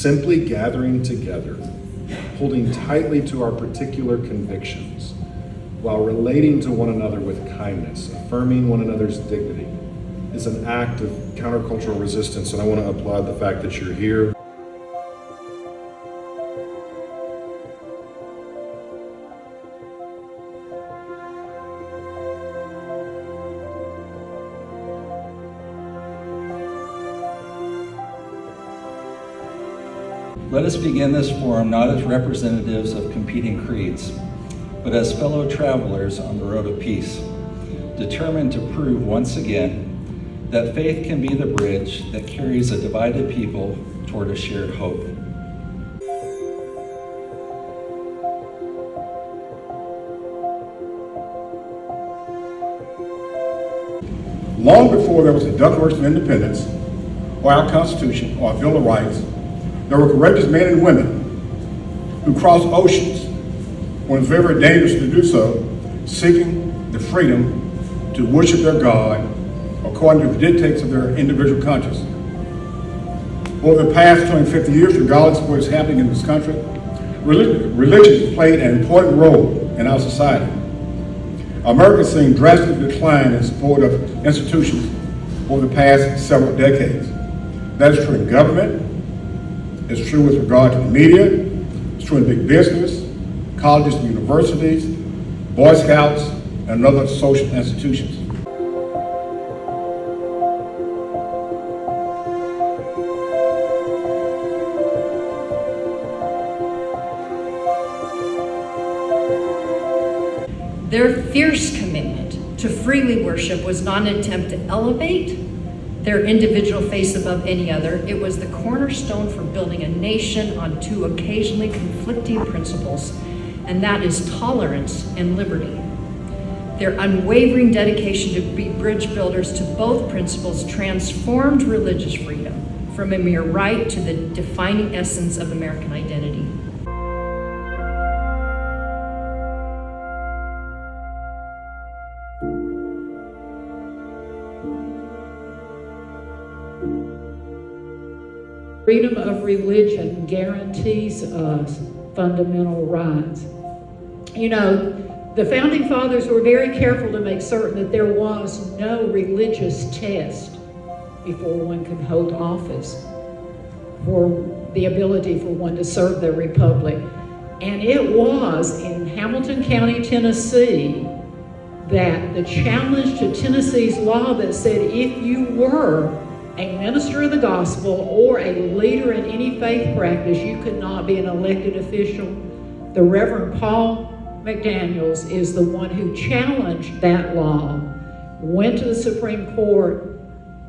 Simply gathering together, holding tightly to our particular convictions, while relating to one another with kindness, affirming one another's dignity, is an act of countercultural resistance, and I want to applaud the fact that you're here. Let us begin this forum not as representatives of competing creeds, but as fellow travelers on the road of peace, determined to prove once again that faith can be the bridge that carries a divided people toward a shared hope. Long before there was a Declaration of Independence, or our Constitution, or a Bill of Rights, there were courageous men and women who crossed oceans when it was very, very dangerous to do so, seeking the freedom to worship their God according to the dictates of their individual conscience. Over the past 250 years, regardless of what is happening in this country, religion has played an important role in our society. America has seen drastic decline in support of institutions over the past several decades. That is true in government. It's true with regard to the media, it's true in big business, colleges and universities, Boy Scouts, and other social institutions. Their fierce commitment to freely worship was not an attempt to elevate their individual faith above any other. It was the cornerstone for building a nation on two occasionally conflicting principles, and that is tolerance and liberty. Their unwavering dedication to be bridge builders to both principles transformed religious freedom from a mere right to the defining essence of American identity. Freedom of religion guarantees us fundamental rights. You know, the Founding Fathers were very careful to make certain that there was no religious test before one could hold office for the ability for one to serve the Republic. And it was in Hamilton County, Tennessee, that the challenge to Tennessee's law that said if you were a minister of the gospel or a leader in any faith practice, you could not be an elected official. The Reverend Paul McDaniels is the one who challenged that law, went to the Supreme Court.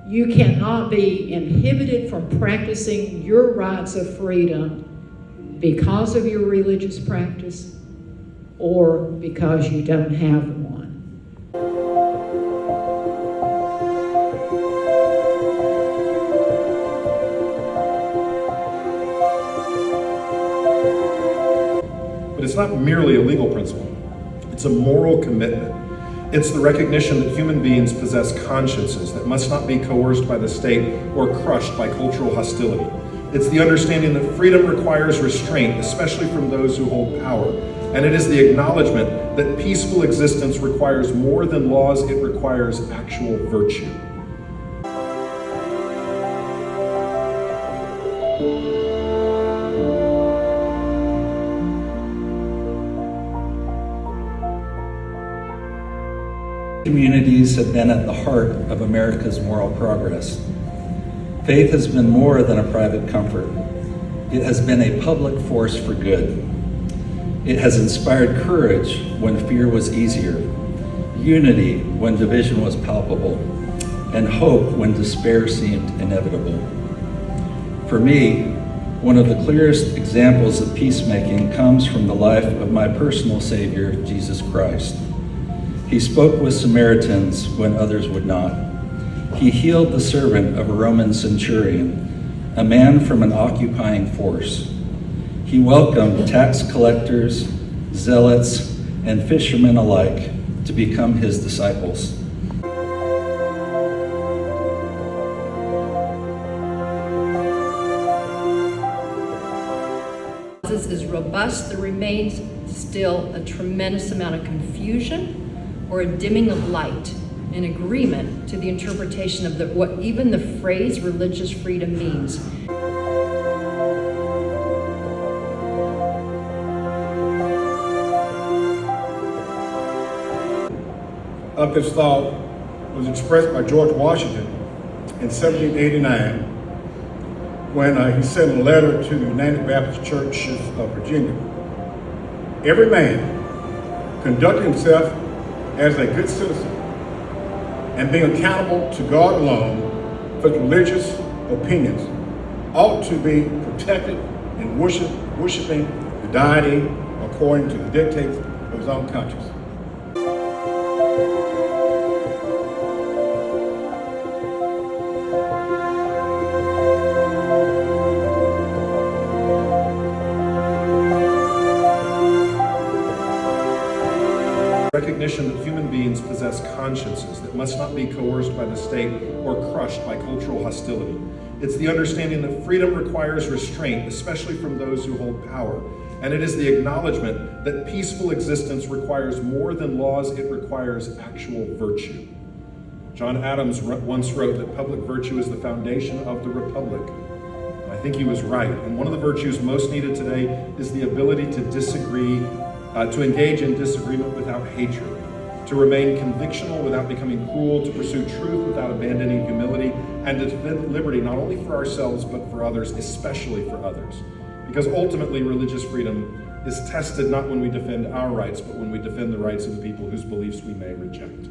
You cannot be inhibited from practicing your rights of freedom because of your religious practice or because you don't have one. But it's not merely a legal principle. It's a moral commitment. It's the recognition that human beings possess consciences that must not be coerced by the state or crushed by cultural hostility. It's the understanding that freedom requires restraint, especially from those who hold power. And it is the acknowledgement that peaceful existence requires more than laws, it requires actual virtue. Communities have been at the heart of America's moral progress. Faith has been more than a private comfort. It has been a public force for good. It has inspired courage when fear was easier, unity when division was palpable, and hope when despair seemed inevitable. For me, one of the clearest examples of peacemaking comes from the life of my personal Savior, Jesus Christ. He spoke with Samaritans when others would not. He healed the servant of a Roman centurion, a man from an occupying force. He welcomed tax collectors, zealots, and fishermen alike to become his disciples. causes is robust, there remains still a tremendous amount of confusion or a dimming of light in agreement to the interpretation of what even the phrase religious freedom means. This thought was expressed by George Washington in 1789 when he sent a letter to the United Baptist Churches of Virginia. Every man conducting himself as a good citizen and being accountable to God alone for his religious opinions ought to be protected in worshiping the deity according to the dictates of his own conscience. Recognition that human beings possess consciences that must not be coerced by the state or crushed by cultural hostility. It's the understanding that freedom requires restraint, especially from those who hold power. And it is the acknowledgement that peaceful existence requires more than laws, it requires actual virtue. John Adams once wrote that public virtue is the foundation of the republic. And I think he was right. And one of the virtues most needed today is the ability to disagree, to engage in disagreement without hatred, to remain convictional without becoming cruel, to pursue truth without abandoning humility, and to defend liberty not only for ourselves but for others, especially for others. Because ultimately religious freedom is tested not when we defend our rights, but when we defend the rights of the people whose beliefs we may reject.